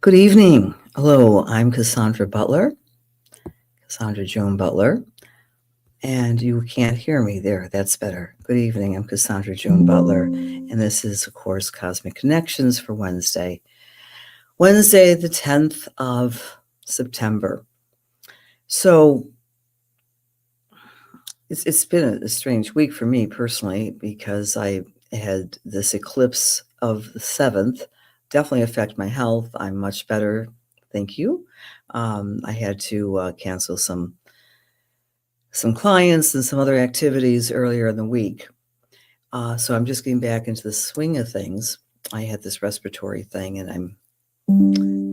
Good evening. Hello, I'm Cassandra Butler, Cassandra Joan Butler, and you can't hear me there. That's better. Good evening. I'm Cassandra Joan Butler, and this is, of course, Cosmic Connections for Wednesday, the 10th of September. So it's been a strange week for me personally because I had this eclipse of the 7th definitely affect my health. I'm much better. Thank you. I had to cancel some clients and some other activities earlier in the week. So I'm just getting back into the swing of things. I had this respiratory thing and I'm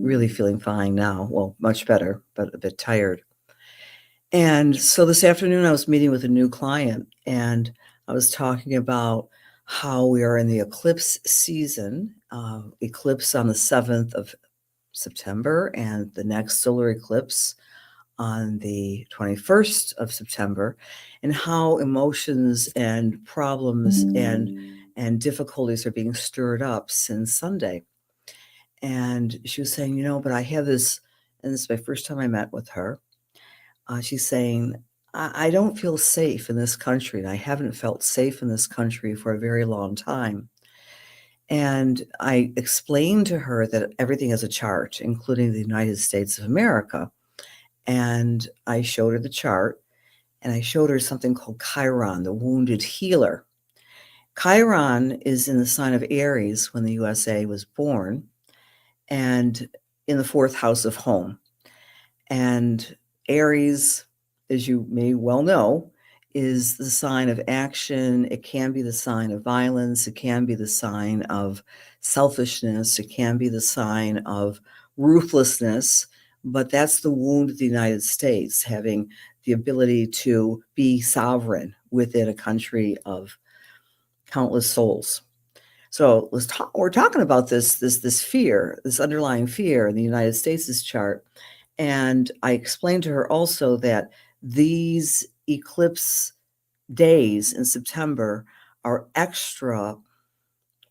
really feeling fine now. Well, much better, but a bit tired. And so this afternoon I was meeting with a new client and I was talking about how we are in the eclipse season, eclipse on the 7th of September and the next solar eclipse on the 21st of September, and how emotions and problems and difficulties are being stirred up since Sunday. And she was saying, but I have this, and this is my first time I met with her. She's saying, I don't feel safe in this country, and I haven't felt safe in this country for a very long time. And I explained to her that everything has a chart, including the United States of America. And I showed her the chart, and I showed her something called Chiron, the wounded healer. Chiron is in the sign of Aries when the USA was born, and in the 4th house of home. And Aries, as you may well know, is the sign of action. It can be the sign of violence. It can be the sign of selfishness. It can be the sign of ruthlessness. But that's the wound of the United States, having the ability to be sovereign within a country of countless souls. So we're talking about this fear, this underlying fear in the United States' chart. And I explained to her also that these eclipse days in September are extra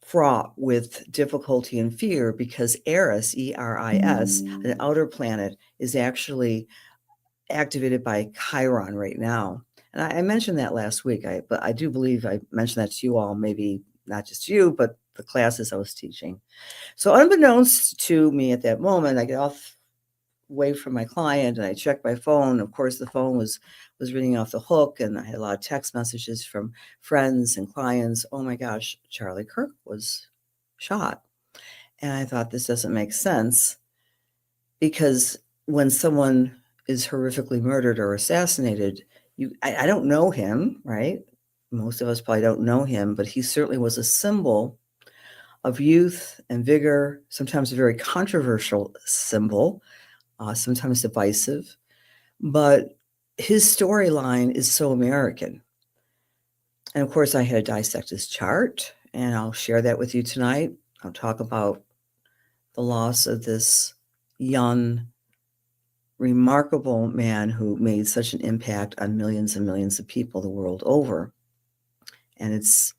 fraught with difficulty and fear because Eris, E-R-I-S, an outer planet, is actually activated by Chiron right now. And I mentioned that last week, but I do believe I mentioned that to you all, maybe not just you, but the classes I was teaching. So unbeknownst to me at that moment, I get off away from my client and I checked my phone. Of course, the phone was ringing off the hook, and I had a lot of text messages from friends and clients. Oh my gosh, Charlie Kirk was shot. And I thought, this doesn't make sense, because when someone is horrifically murdered or assassinated, I don't know him, right? Most of us probably don't know him, but he certainly was a symbol of youth and vigor, sometimes a very controversial symbol, sometimes divisive, but his storyline is so American. And of course, I had to dissect his chart, and I'll share that with you tonight. I'll talk about the loss of this young, remarkable man who made such an impact on millions and millions of people the world over. And it's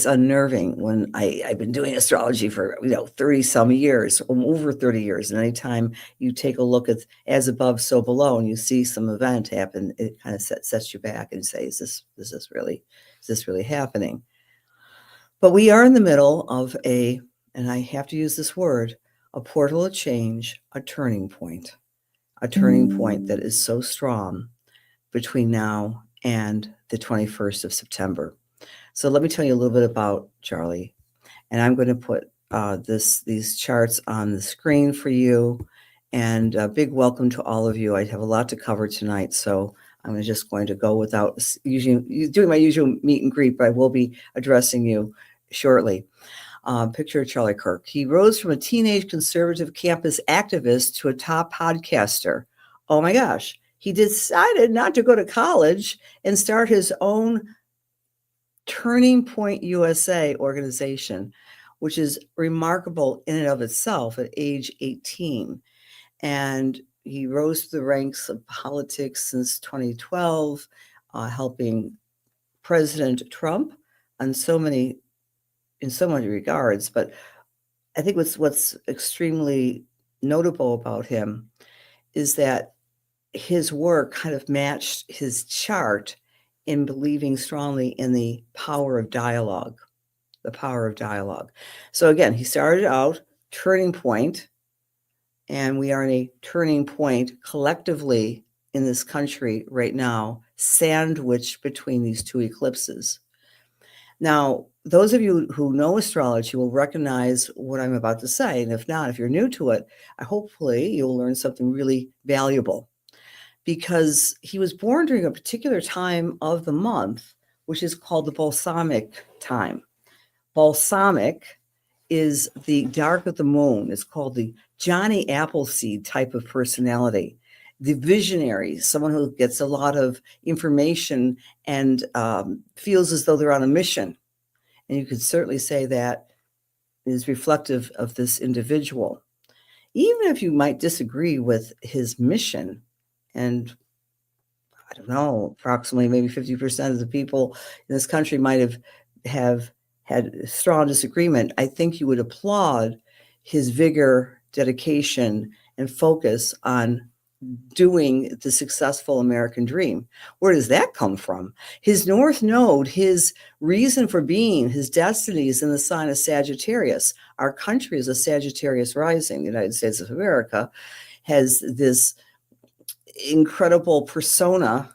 unnerving when I've been doing astrology for 30 some years, over 30 years, and anytime you take a look at as above so below and you see some event happen, it kind of sets you back and say, is this really happening? But we are in the middle of and I have to use this word, a portal of change, a turning point that is so strong between now and the 21st of September. So let me tell you a little bit about Charlie, and I'm going to put these charts on the screen for you. And a big welcome to all of you. I have a lot to cover tonight, so I'm just going to go without doing my usual meet and greet, but I will be addressing you shortly. Picture of Charlie Kirk. He rose from a teenage conservative campus activist to a top podcaster. Oh my gosh. He decided not to go to college and start his own Turning Point USA organization, which is remarkable in and of itself at age 18. And he rose to the ranks of politics since 2012, helping President Trump in so many regards. But I think what's extremely notable about him is that his work kind of matched his chart in believing strongly in the power of dialogue. The power of dialogue. So again, he started out turning point, and we are in a turning point collectively in this country right now, sandwiched between these two eclipses. Now, those of you who know astrology will recognize what I'm about to say, and if not, if you're new to it, hopefully you'll learn something really valuable, because he was born during a particular time of the month, which is called the balsamic time. Balsamic is the dark of the moon. It's called the Johnny Appleseed type of personality, the visionary, someone who gets a lot of information and feels as though they're on a mission. And you could certainly say that is reflective of this individual. Even if you might disagree with his mission, and I don't know, approximately maybe 50% of the people in this country might have had strong disagreement, I think you would applaud his vigor, dedication, and focus on doing the successful American dream. Where does that come from? His North Node, his reason for being, his destiny is in the sign of Sagittarius. Our country is a Sagittarius rising. The United States of America has this incredible persona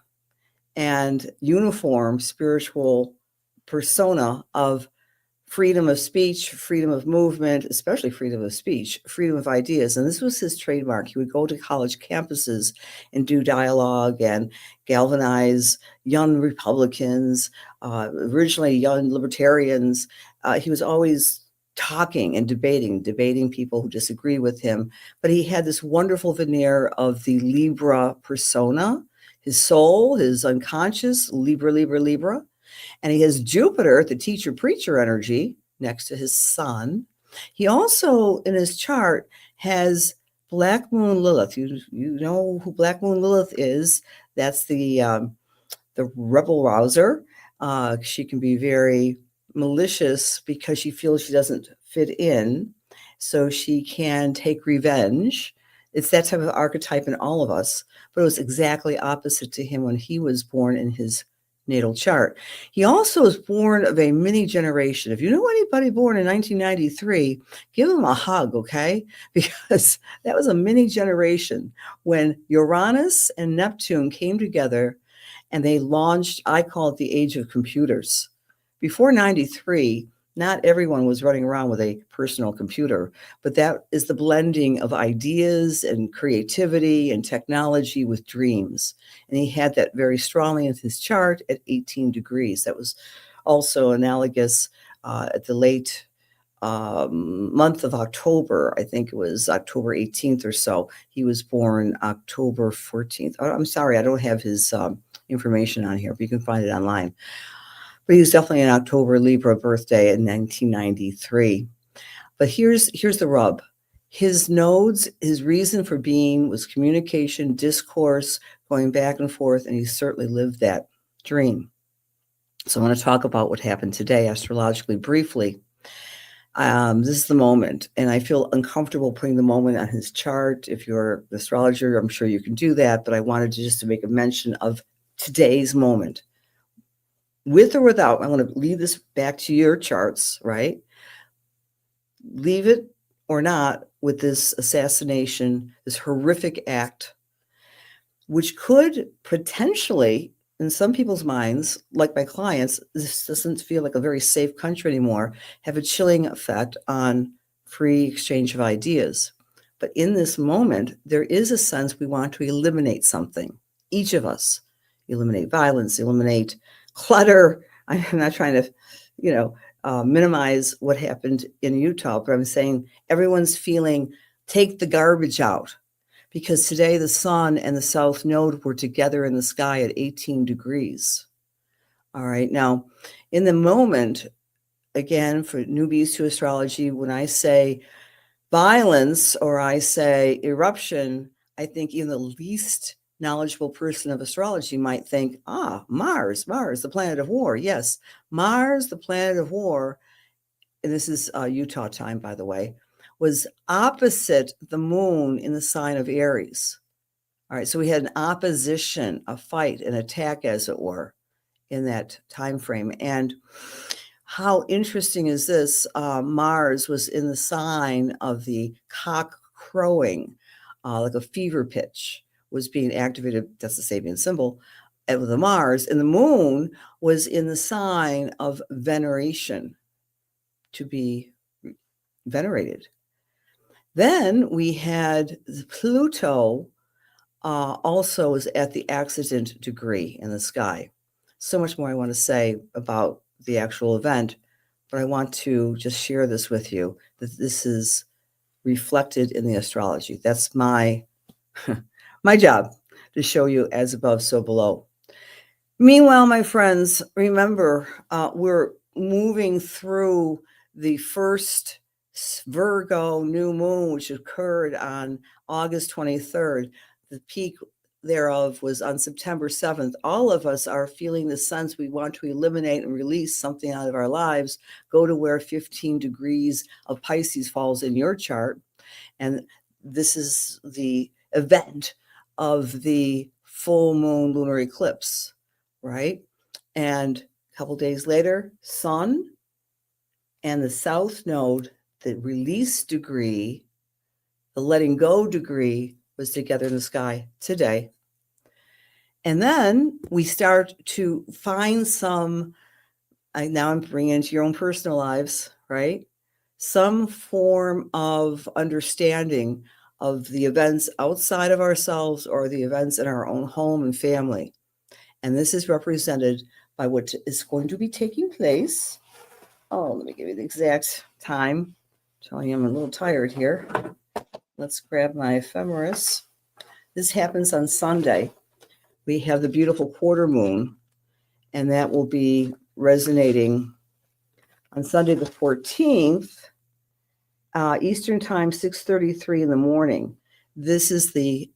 and uniform spiritual persona of freedom of speech, freedom of movement, especially freedom of speech, freedom of ideas. And this was his trademark. He would go to college campuses and do dialogue and galvanize young Republicans, originally young libertarians. He was always talking and debating people who disagree with him. But he had this wonderful veneer of the Libra persona, his soul, his unconscious, Libra. And he has Jupiter, the teacher preacher energy, next to his sun. He also, in his chart, has Black Moon Lilith. You know who Black Moon Lilith is. That's the rebel rouser. She can be very malicious because she feels she doesn't fit in. So she can take revenge. It's that type of archetype in all of us. But it was exactly opposite to him when he was born in his natal chart. He also was born of a mini generation. If you know anybody born in 1993, give them a hug, okay? Because that was a mini generation when Uranus and Neptune came together and they launched, I call it the age of computers. Before 93, not everyone was running around with a personal computer, but that is the blending of ideas and creativity and technology with dreams. And he had that very strongly in his chart at 18 degrees. That was also analogous at the late month of October. I think it was October 18th or so. He was born October 14th. Oh, I'm sorry, I don't have his information on here, but you can find it online. But he was definitely an October Libra birthday in 1993. But here's the rub. His nodes, his reason for being was communication, discourse, going back and forth, and he certainly lived that dream. So I want to talk about what happened today astrologically briefly. This is the moment, and I feel uncomfortable putting the moment on his chart. If you're an astrologer, I'm sure you can do that, but I wanted to make a mention of today's moment. With or without, I want to leave this back to your charts, right? Leave it or not with this assassination, this horrific act, which could potentially, in some people's minds, like my clients, this doesn't feel like a very safe country anymore, have a chilling effect on free exchange of ideas. But in this moment, there is a sense we want to eliminate something, each of us. Eliminate violence, eliminate clutter. I'm not trying to, minimize what happened in Utah, but I'm saying everyone's feeling take the garbage out, because today the sun and the south node were together in the sky at 18 degrees. All right. Now, in the moment, again, for newbies to astrology, when I say violence or I say eruption, I think even the least knowledgeable person of astrology might think, Mars, the planet of war. Yes, Mars, the planet of war, and this is Utah time, by the way, was opposite the moon in the sign of Aries. All right, so we had an opposition, a fight, an attack, as it were, in that time frame. And how interesting is this? Mars was in the sign of the cock crowing, like a fever pitch was being activated. That's the Sabian symbol of the Mars. And the moon was in the sign of veneration, to be venerated. Then we had Pluto also is at the accident degree in the sky. So much more I want to say about the actual event, but I want to just share this with you, that this is reflected in the astrology. That's my my job, to show you as above, so below. Meanwhile, my friends, remember, we're moving through the first Virgo new moon, which occurred on August 23rd. The peak thereof was on September 7th. All of us are feeling the sense we want to eliminate and release something out of our lives. Go to where 15 degrees of Pisces falls in your chart. And this is the event of the full moon lunar eclipse, right? And a couple days later, Sun and the South Node, the release degree, the letting go degree, was together in the sky today. And then we start to find some, now I'm bringing into your own personal lives, right? Some form of understanding of the events outside of ourselves or the events in our own home and family. And this is represented by what is going to be taking place. Oh, let me give you the exact time. I'm telling you, I'm a little tired here. Let's grab my ephemeris. This happens on Sunday. We have the beautiful quarter moon, and that will be resonating on Sunday the 14th, Eastern time, 6:33 in the morning. This is the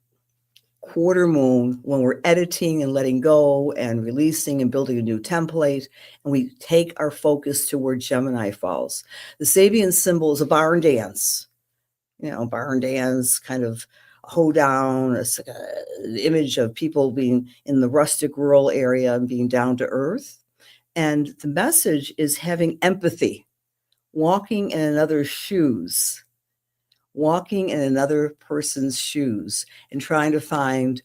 quarter moon when we're editing and letting go and releasing and building a new template, and we take our focus to where Gemini falls. The Sabian symbol is a barn dance, barn dance, kind of hoedown, an image of people being in the rustic rural area and being down to earth. And the message is having empathy, walking in another's shoes, walking in another person's shoes and trying to find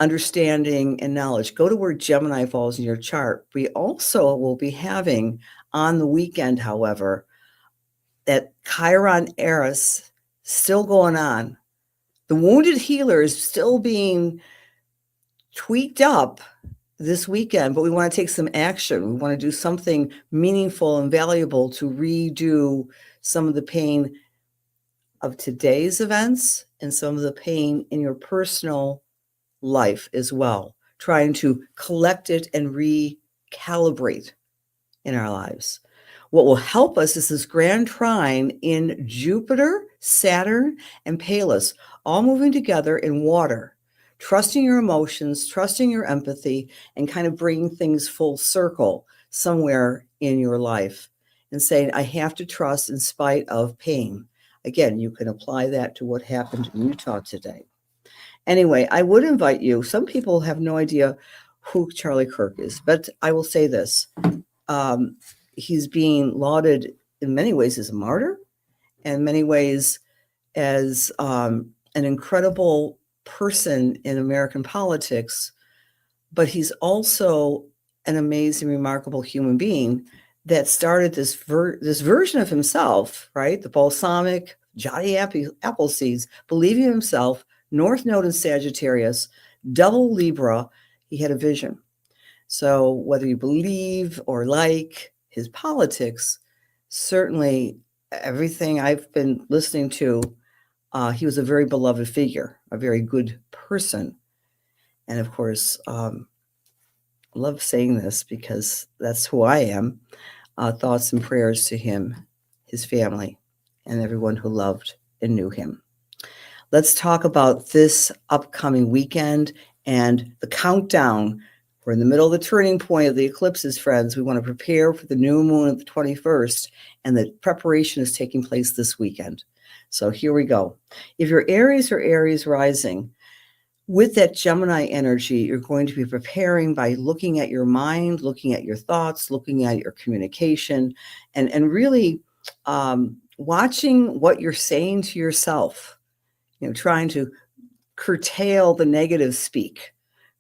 understanding and knowledge. Go to where Gemini falls in your chart. We also will be having on the weekend, however, that Chiron Eris still going on. The wounded healer is still being tweaked up this weekend, but we want to take some action. We want to do something meaningful and valuable to redo some of the pain of today's events and some of the pain in your personal life as well, trying to collect it and recalibrate in our lives. What will help us is this grand trine in Jupiter, Saturn, and Pallas, all moving together in water, trusting your emotions, trusting your empathy, and kind of bringing things full circle somewhere in your life and saying, I have to trust in spite of pain. Again, you can apply that to what happened in Utah today. Anyway, I would invite you. Some people have no idea who Charlie Kirk is, but I will say this. He's being lauded in many ways as a martyr, and in many ways as an incredible person in American politics, but he's also an amazing, remarkable human being that started this version of himself, right? The balsamic, Johnny Appleseeds, believing in himself, North Node in Sagittarius, double Libra. He had a vision. So whether you believe or like his politics, certainly everything I've been listening to, he was a very beloved figure, a very good person. And of course, I love saying this because that's who I am. Thoughts and prayers to him, his family, and everyone who loved and knew him. Let's talk about this upcoming weekend and the countdown. We're in the middle of the turning point of the eclipses, friends. We want to prepare for the new moon of the 21st, and the preparation is taking place this weekend. So here we go. If you're Aries or Aries rising, with that Gemini energy, you're going to be preparing by looking at your mind, looking at your thoughts, looking at your communication, and really watching what you're saying to yourself, trying to curtail the negative speak,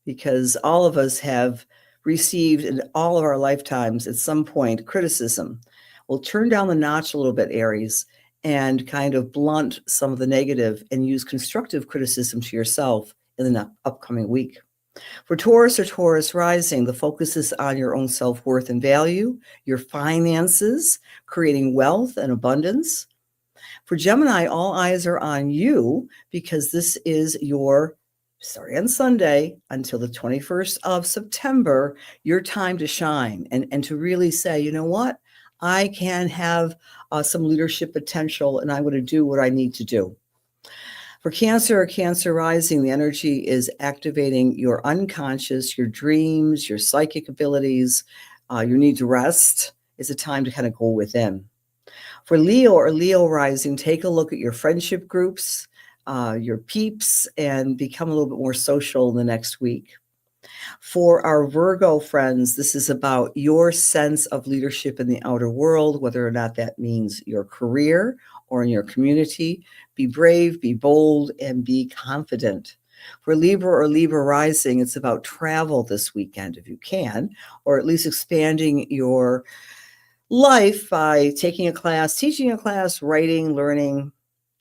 because all of us have received in all of our lifetimes at some point criticism. Well, turn down the notch a little bit, Aries, and kind of blunt some of the negative and use constructive criticism to yourself in the upcoming week. For Taurus or Taurus rising, the focus is on your own self-worth and value, your finances, creating wealth and abundance. For Gemini, all eyes are on you because this is your, starting on Sunday until the 21st of September, your time to shine and to really say, you know what, I can have some leadership potential and I'm going to do what I need to do. For Cancer or Cancer rising, the energy is activating your unconscious, your dreams, your psychic abilities, your need to rest. It's a time to kind of go within. For Leo or Leo rising, take a look at your friendship groups, your peeps, and become a little bit more social in the next week. For our Virgo friends, this is about your sense of leadership in the outer world, whether or not that means your career or in your community. Be brave, be bold, and be confident. For Libra or Libra rising, it's about travel this weekend if you can, or at least expanding your life by taking a class, teaching a class, writing, learning,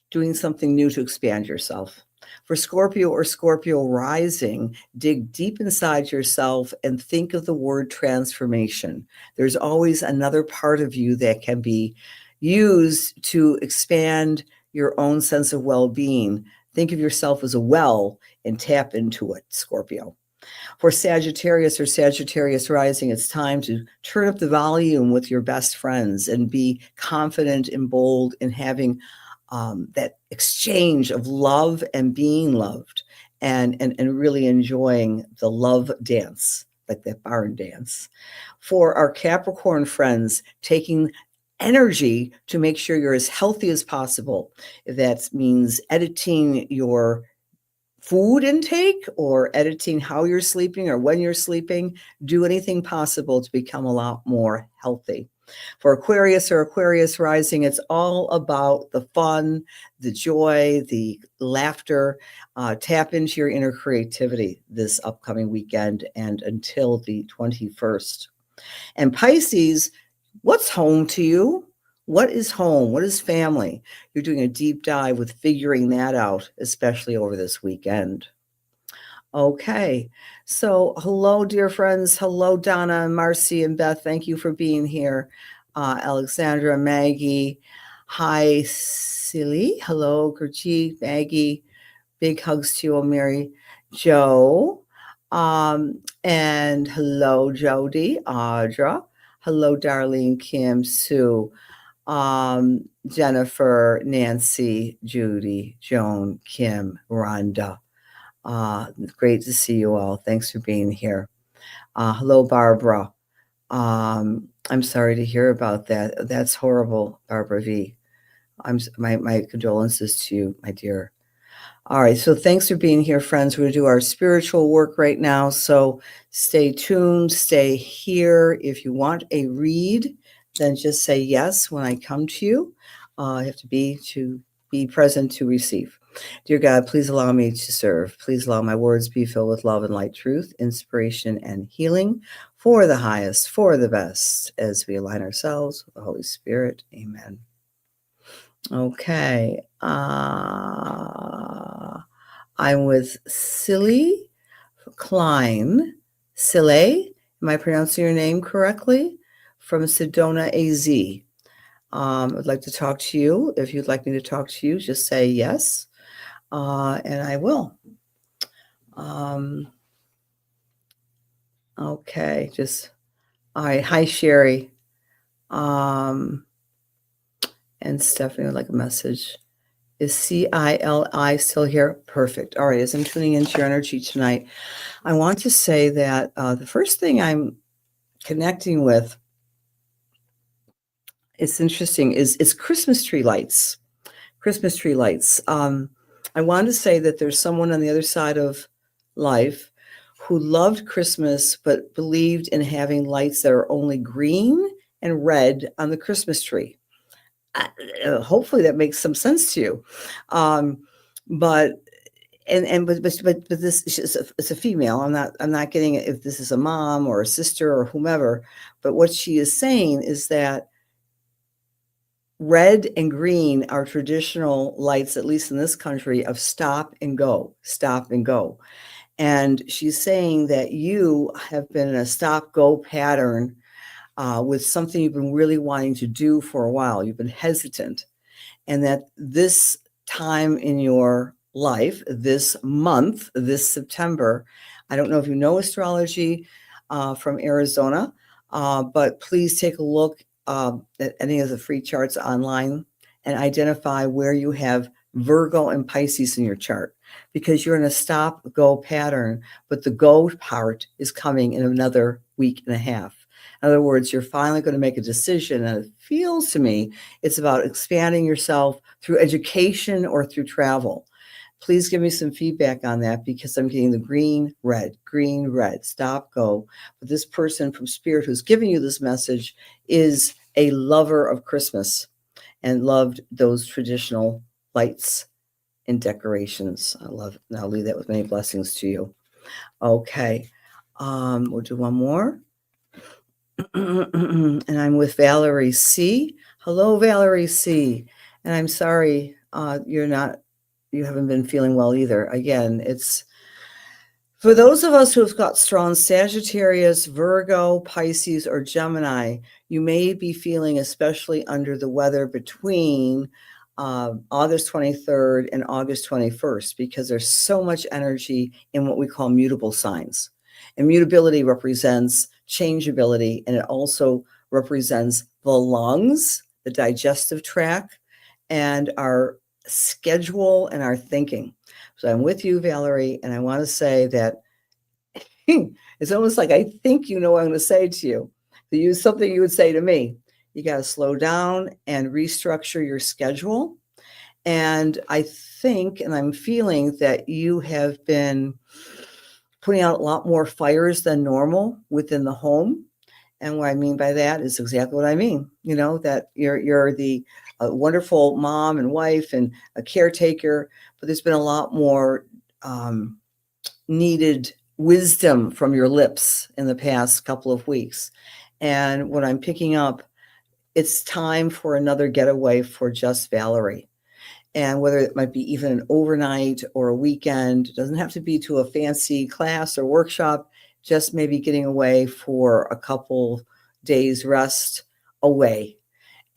doing something new to expand yourself. For Scorpio or Scorpio rising, dig deep inside yourself and think of the word transformation. There's always another part of you that can be used to expand your own sense of well-being. Think of yourself as a well and tap into it, Scorpio. For Sagittarius or Sagittarius rising, it's time to turn up the volume with your best friends and be confident and bold in having that exchange of love and being loved and really enjoying the love dance, like that barn dance. For our Capricorn friends, taking energy to make sure you're as healthy as possible. If that means editing your food intake or editing how you're sleeping or when you're sleeping, do anything possible to become a lot more healthy. For Aquarius or Aquarius rising, it's all about the fun, the joy, the laughter. Tap into your inner creativity this upcoming weekend and until the 21st. And Pisces, what's home to you? What is home? What is family? You're doing a deep dive with figuring that out, especially over this weekend. Okay. So, hello, dear friends. Hello, Donna and Marcy and Beth. Thank you for being here. Alexandra, Maggie. Hi, Silly. Hello, Gurjeet, Maggie. Big hugs to you, Mary Jo. And hello, Jody, Audra. Hello, Darlene, Kim, Sue, Jennifer, Nancy, Judy, Joan, Kim, Rhonda. Great to see you all. Thanks for being here. Hello, Barbara. I'm sorry to hear about that. That's horrible, Barbara V. My condolences to you, my dear. All right, so thanks for being here, friends. We're going to do our spiritual work right now, so stay tuned, stay here. If you want a read, then just say yes when I come to you. You have to be present to receive. Dear God, please allow me to serve. Please allow my words be filled with love and light, truth, inspiration, and healing for the highest, for the best, as we align ourselves with the Holy Spirit. Amen. Okay. I'm with Silly Klein. Silly, am I pronouncing your name correctly? From Sedona, AZ. I'd like to talk to you. If you'd like me to talk to you, just say yes, and I will. Okay, all right. Hi, Sherry. And Stephanie would like a message. Is CILI still here? Perfect. All right, as I'm tuning into your energy tonight, I want to say that the first thing I'm connecting with, it's interesting, is Christmas tree lights. Christmas tree lights. I want to say that there's someone on the other side of life who loved Christmas but believed in having lights that are only green and red on the Christmas tree. Hopefully that makes some sense to you. But this it's a female. I'm not getting it if this is a mom or a sister or whomever. But what she is saying is that red and green are traditional lights, at least in this country, of stop and go, stop and go. And she's saying that you have been in a stop go pattern with something you've been really wanting to do for a while. You've been hesitant, and that this time in your life, this month, this September, I don't know if you know astrology from Arizona, but please take a look at any of the free charts online and identify where you have Virgo and Pisces in your chart, because you're in a stop go pattern, but the go part is coming in another week and a half. In other words, you're finally going to make a decision, and it feels to me it's about expanding yourself through education or through travel. Please give me some feedback on that, because I'm getting the green, red, stop, go. But this person from Spirit who's giving you this message is a lover of Christmas and loved those traditional lights and decorations. I love it. And I'll leave that with many blessings to you. Okay. We'll do one more. And I'm with Valerie C. Hello, Valerie C. And I'm sorry you haven't been feeling well either. Again, it's for those of us who have got strong Sagittarius, Virgo, Pisces, or Gemini, you may be feeling especially under the weather between August 23rd and August 21st, because there's so much energy in what we call mutable signs. And mutability represents changeability, and it also represents the lungs, the digestive tract, and our schedule and our thinking. So I'm with you, Valerie, and I want to say that it's almost like I think you know what I'm going to say to you. To use something you would say to me, you got to slow down and restructure your schedule. And I think, and I'm feeling that you have been putting out a lot more fires than normal within the home. And what I mean by that is exactly what I mean. You know, that you're the wonderful mom and wife and a caretaker, but there's been a lot more needed wisdom from your lips in the past couple of weeks. And what I'm picking up, it's time for another getaway for just Valerie. And whether it might be even an overnight or a weekend, it doesn't have to be to a fancy class or workshop, just maybe getting away for a couple days rest away.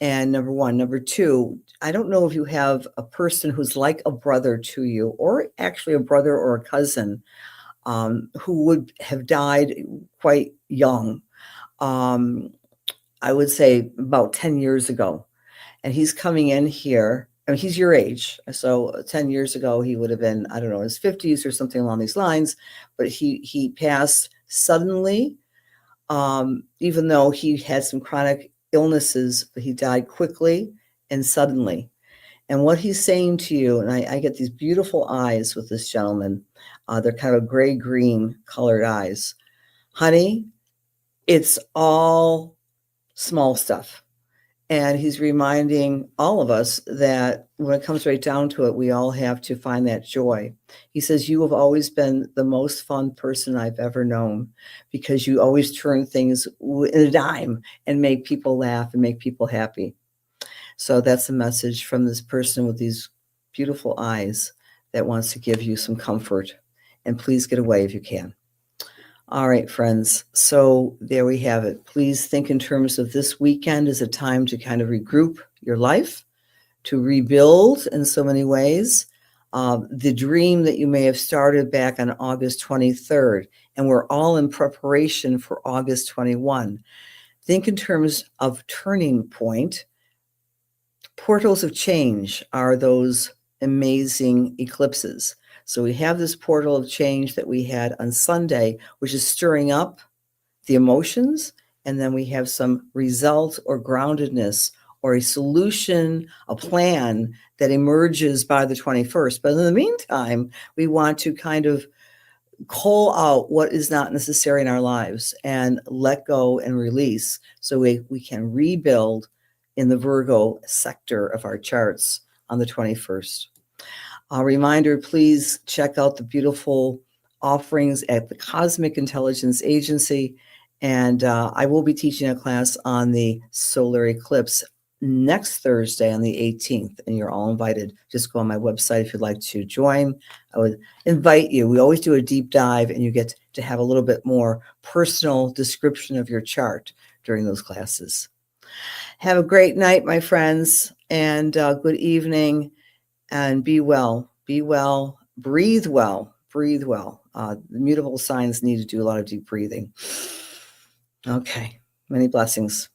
And number one. Number two, I don't know if you have a person who's like a brother to you, or actually a brother or a cousin who would have died quite young. I would say about 10 years ago. And he's coming in here. I mean, he's your age. So 10 years ago, he would have been, I don't know, in his 50s or something along these lines. But he passed suddenly, even though he had some chronic illnesses, but he died quickly and suddenly. And what he's saying to you, and I get these beautiful eyes with this gentleman. They're kind of gray-green colored eyes. Honey, it's all small stuff. And he's reminding all of us that when it comes right down to it, we all have to find that joy. He says, you have always been the most fun person I've ever known, because you always turn things in a dime and make people laugh and make people happy. So that's a message from this person with these beautiful eyes that wants to give you some comfort. And please get away if you can. All right, friends. So there we have it. Please think in terms of this weekend as a time to kind of regroup your life, to rebuild in so many ways. The dream that you may have started back on August 23rd, and we're all in preparation for August 21. Think in terms of turning point. Portals of change are those amazing eclipses. So we have this portal of change that we had on Sunday, which is stirring up the emotions, and then we have some result or groundedness or a solution, a plan that emerges by the 21st. But in the meantime, we want to kind of cull out what is not necessary in our lives and let go and release so we can rebuild in the Virgo sector of our charts on the 21st. A reminder, please check out the beautiful offerings at the Cosmic Intelligence Agency. And I will be teaching a class on the solar eclipse next Thursday on the 18th, and you're all invited. Just go on my website if you'd like to join. I would invite you. We always do a deep dive, and you get to have a little bit more personal description of your chart during those classes. Have a great night, my friends, and good evening, and be well, breathe well, breathe well. The mutable signs need to do a lot of deep breathing. Okay, many blessings.